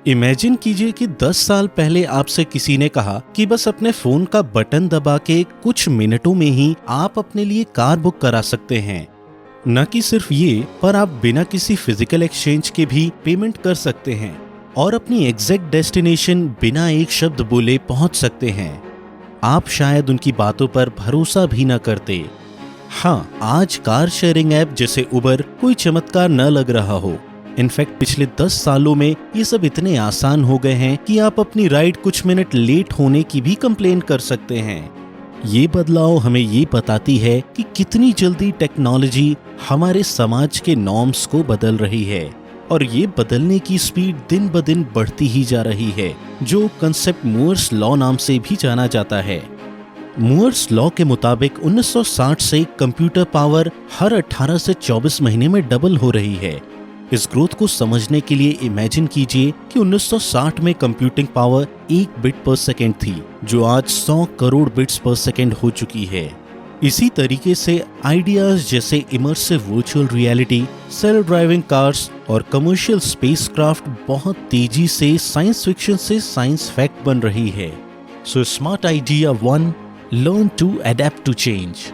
Imagine कीजिए कि 10 साल पहले आपसे किसी ने कहा कि बस अपने फोन का बटन दबा के कुछ मिनटों में ही आप अपने लिए कार बुक करा सकते हैं। न कि सिर्फ ये, पर आप बिना किसी फिजिकल एक्सचेंज के भी पेमेंट कर सकते हैं और अपनी एग्जैक्ट डेस्टिनेशन बिना एक शब्द बोले पहुंच सकते हैं। आप शायद उनकी बातों पर भरोसा भी न करते। हाँ, आज कार शेयरिंग ऐप जैसे उबर कोई चमत्कार न लग रहा हो। इनफैक्ट पिछले 10 सालों में ये सब इतने आसान हो गए हैं कि आप अपनी राइड कुछ मिनट लेट होने की भी कंप्लेन कर सकते हैं। ये बदलाव हमें ये बताती है कि कितनी जल्दी टेक्नोलॉजी हमारे समाज के नॉर्म्स को बदल रही है, और ये बदलने की स्पीड दिन ब दिन बढ़ती ही जा रही है, जो कंसेप्ट मूर्स लॉ नाम से भी जाना जाता है। मूर्स लॉ के मुताबिक 1960 से कंप्यूटर पावर हर 18 से 24 महीने में डबल हो रही है। इस ग्रोथ को समझने के लिए इमेजिन कीजिए कि 1960 में कंप्यूटिंग पावर 1 बिट पर सेकेंड थी, जो आज 100 करोड़ बिट्स पर सेकेंड हो चुकी है। इसी तरीके से आइडियाज जैसे immersive virtual reality, self driving cars और कमर्शियल स्पेसक्राफ्ट बहुत तेजी से साइंस फिक्शन से साइंस फैक्ट बन रही है। So smart idea 1, learn to adapt to change.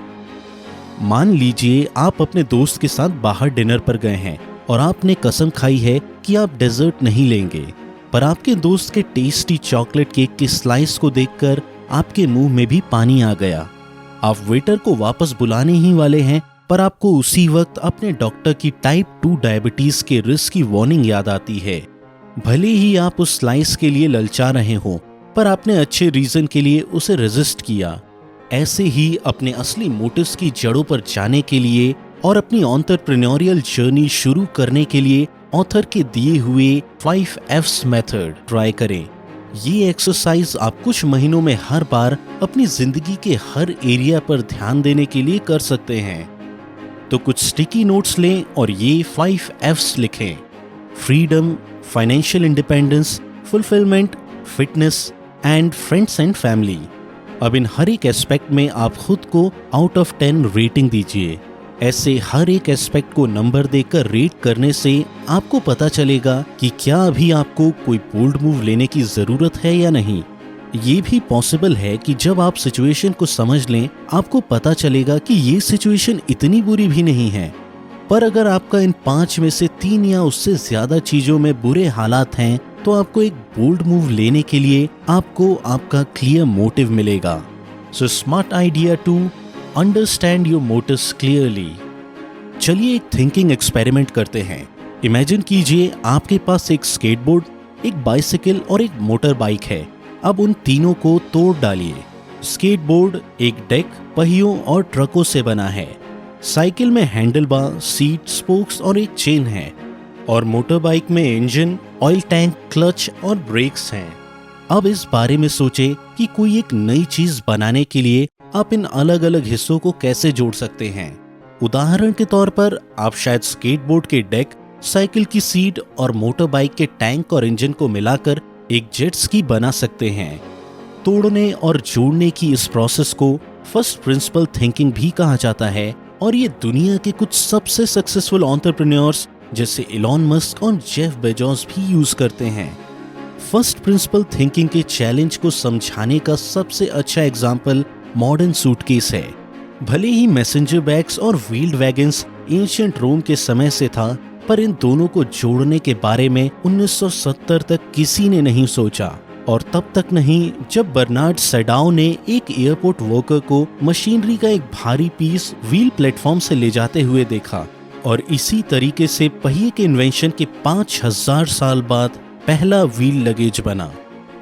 मान लीजिए आप अपने दोस्त के साथ बाहर डिनर पर गए हैं और आपने कसम खाई है कि आप डेजर्ट नहीं लेंगे, पर आपके दोस्त के टेस्टी चॉकलेट केक के स्लाइस को देखकर आपके मुंह में भी पानी आ गया। आप वेटर को वापस बुलाने ही वाले हैं, पर आपको उसी वक्त अपने डॉक्टर की टाइप 2 डायबिटीज के रिस्क की वार्निंग याद आती है। भले ही आप उस स्लाइस के लिए ललचा रहे हो, पर आपने अच्छे रीजन के लिए उसे रेजिस्ट किया। ऐसे ही अपने असली मोटिव्स की जड़ों पर जाने के लिए और अपनी एंटरप्रेन्योरियल जर्नी शुरू करने के लिए ऑथर के दिए हुए 5 F's मेथड ट्राई करें। ये एक्सरसाइज आप कुछ महीनों में हर बार अपनी जिंदगी के हर एरिया पर ध्यान देने के लिए कर सकते हैं। तो कुछ स्टिकी नोट्स लें और ये 5 F's लिखें: freedom, financial independence, fulfilment, fitness and friends and family. अब इन हर एक एस्पेक्ट में आप खुद को आउट ऑफ 10 रेटिंग दीजिए। ऐसे हर एक एस्पेक्ट को नंबर देकर रेट करने से आपको पता चलेगा कि क्या अभी आपको कोई बोल्ड मूव लेने की जरूरत है या नहीं। ये भी पॉसिबल है कि जब आप सिचुएशन को समझ लें, आपको पता चलेगा कि ये सिचुएशन इतनी बुरी भी नहीं है। पर अगर आपका इन 5 में से 3 या उससे ज्यादा चीजों में बुरे हालात हैं, तो आपको एक बोल्ड मूव लेने के लिए आपको आपका क्लियर मोटिव मिलेगा। So smart idea 2, understand your motives clearly. चलिए एक थिंकिंग एक्सपेरिमेंट करते हैं। इमेजिन कीजिए आपके पास एक स्केटबोर्ड, एक बाइसिकल और एक मोटर बाइक है। अब उन तीनों को तोड़ डालिए। स्केटबोर्ड एक डेक, पहियों और ट्रकों से बना है। साइकिल में हैंडल बार, सीट, स्पोक्स और एक चेन है, और मोटर बाइक में इंजन, ऑयल टैंक, क्लच और ब्रेक्स हैं। अब इस बारे में सोचे कि कोई एक नई चीज बनाने के लिए आप इन अलग अलग हिस्सों को कैसे जोड़ सकते हैं। उदाहरण के तौर पर आप शायद स्केटबोर्ड के डेक, साइकिल की सीट और मोटर बाइक के टैंक और इंजन को मिलाकर एक जेट स्की बना सकते हैं। तोड़ने और जोड़ने की इस प्रोसेस को फर्स्ट प्रिंसिपल थिंकिंग भी कहा जाता है, और ये दुनिया के कुछ सबसे सक्सेसफुल एंटरप्रेन्योर्स जैसे इलॉन मस्क और जेफ बेजोस भी यूज करते हैं। फर्स्ट प्रिंसिपल थिंकिंग के चैलेंज को समझाने का सबसे अच्छा एग्जाम्पल मॉडर्न सूटकेस है। भले ही मैसेंजर बैग्स और व्हील्ड वैगन्स एंशिएंट रोम के समय से था, पर इन दोनों को जोड़ने के बारे में 1970 तक किसी ने नहीं सोचा, और तब तक नहीं जब बर्नार्ड सैडाउ ने एक एयरपोर्ट वर्कर को मशीनरी का एक भारी पीस व्हील प्लेटफॉर्म से ले जाते हुए देखा। और इसी तरीके से पहिए के इन्वेंशन के 5000 साल बाद पहला व्हील लगेज बना।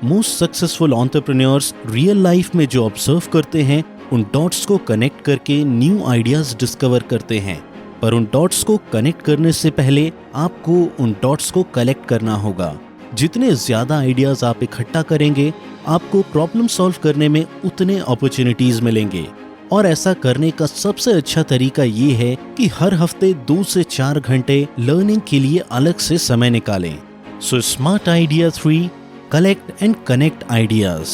Most successful entrepreneurs real life में जो ऑब्जर्व करते हैं, उन डॉट्स को कनेक्ट करके न्यू आइडियाज डिस्कवर करते हैं। पर उन डॉट्स को कनेक्ट करने से पहले आपको उन डॉट्स को कलेक्ट करना होगा। जितने ज्यादा आइडियाज आप इकट्ठा करेंगे, आपको प्रॉब्लम सॉल्व करने में उतने अपॉर्चुनिटीज मिलेंगे। और ऐसा करने का सबसे अच्छा तरीका ये है कि हर हफ्ते 2 से 4 घंटे लर्निंग के लिए अलग से समय निकालें। सो smart idea 3, collect and connect ideas.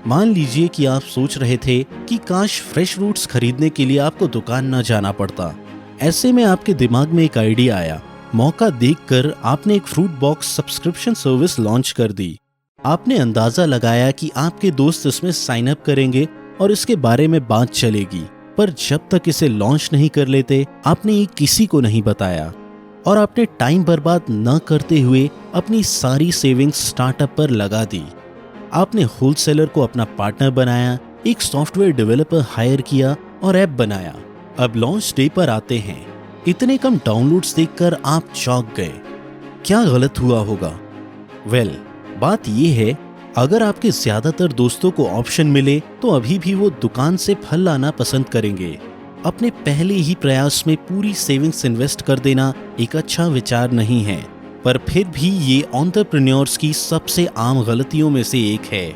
मान लीजिए कि आप सोच रहे थे कि काश फ्रेश फ्रूट्स खरीदने के लिए आपको दुकान न जाना पड़ता। ऐसे में आपके दिमाग में एक आइडिया आया मौका देखकर आपने एक fruit box subscription service launch कर दी। आपने अंदाजा लगाया कि आपके दोस्त इसमें साइन अप करेंगे और इसके बारे में बात चलेगी, पर जब तक इसे लॉन्च नहीं कर लेते आपने ये किसी को नहीं बताया और आपने टाइम बर्बाद न करते हुए अपनी सारी सेविंग्स स्टार्टअप पर लगा दी। आपने होलसेलर को अपना पार्टनर बनाया, एक सॉफ्टवेयर डेवलपर हायर किया और ऐप बनाया। अब लॉन्च डे पर आते हैं। इतने कम डाउनलोड्स देखकर आप चौंक गए। क्या गलत हुआ होगा? वेल, बात यह है, अगर आपके ज्यादातर दोस्तों को ऑप्शन मिले तो अभी भी वो दुकान से फल लाना पसंद करेंगे। अपने पहले ही प्रयास में पूरी सेविंग्स इन्वेस्ट कर देना एक अच्छा विचार नहीं है, पर फिर भी ये एंटरप्रेन्योर्स की सबसे आम गलतियों में से एक है।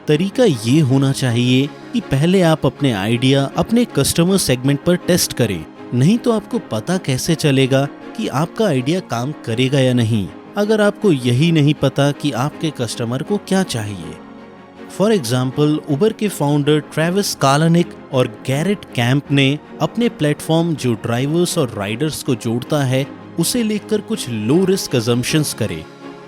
तरीका ये होना चाहिए कि पहले आप अपने आइडिया अपने कस्टमर सेगमेंट पर टेस्ट करें, नहीं तो आपको पता कैसे चलेगा कि आपका आइडिया काम करेगा या नहीं, अगर आपको यही नहीं पता कि आपके कस्टमर को क्या चाहिए। फॉर एग्जाम्पल, उबर के फाउंडर ट्रेविस कालानिक और गैरेट कैंप ने अपने प्लेटफॉर्म जो ड्राइवर्स और राइडर्स को जोड़ता है उसे लेकर कुछ लो रिस्क अजम्पशंस करे।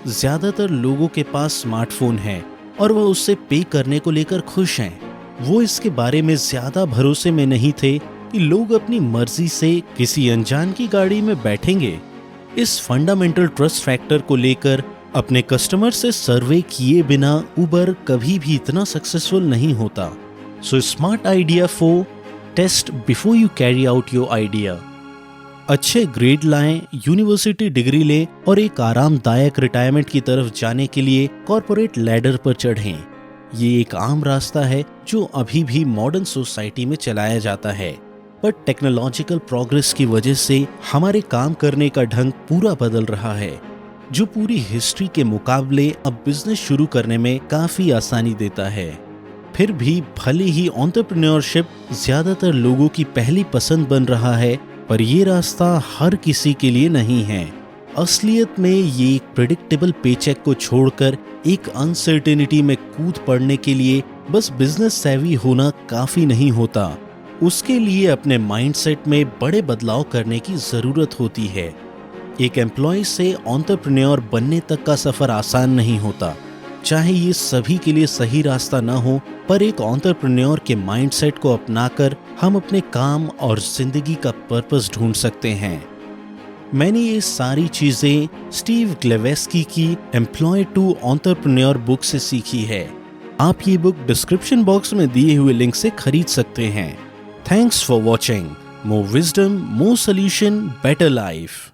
ज्यादातर लोगों के पास स्मार्टफोन है और वह उससे पे करने को लेकर खुश हैं। वो इसके बारे में ज्यादा भरोसे में नहीं थे कि लोग अपनी मर्जी से किसी अनजान की गाड़ी में बैठेंगे। इस फंडामेंटल ट्रस्ट फैक्टर को लेकर अपने कस्टमर से सर्वे किए बिना उबर कभी भी इतना सक्सेसफुल नहीं होता। So smart idea 4, test before you carry out your idea. अच्छे ग्रेड लाएं, यूनिवर्सिटी डिग्री लें और एक आरामदायक रिटायरमेंट की तरफ जाने के लिए कॉर्पोरेट लैडर पर चढ़ें। ये एक आम रास्ता है जो अभी भी मॉडर्न सोसाइटी में चलाया जाता है, पर टेक्नोलॉजिकल प्रोग्रेस की वजह से हमारे काम करने का ढंग पूरा बदल रहा है, जो पूरी हिस्ट्री के मुकाबले अब बिजनेस शुरू करने में काफी आसानी देता है। फिर भी भले ही एंटरप्रेन्योरशिप ज्यादातर लोगों की पहली पसंद बन रहा है, पर ये रास्ता हर किसी के लिए नहीं है। असलियत में ये एक प्रेडिक्टेबल पेचेक को छोड़कर एक अनसर्टेनिटी में कूद पड़ने के लिए बस बिजनेस सेवी होना काफी नहीं होता। उसके लिए अपने माइंडसेट में बड़े बदलाव करने की जरूरत होती है। एक एम्प्लॉय से एंटरप्रेन्योर बनने तक का सफर आसान नहीं होता, चाहे ये सभी के लिए सही रास्ता ना हो, पर एक एंटरप्रेन्योर के माइंडसेट को अपनाकर हम अपने काम और जिंदगी का पर्पस ढूंढ सकते हैं। मैंने ये सारी चीजें स्टीव ग्लेवेस्की की एम्प्लॉय टू एंटरप्रेन्योर बुक से सीखी है। आप ये बुक डिस्क्रिप्शन बॉक्स में दिए हुए लिंक से खरीद सकते हैं। Thanks for watching. More wisdom, more solution, better life.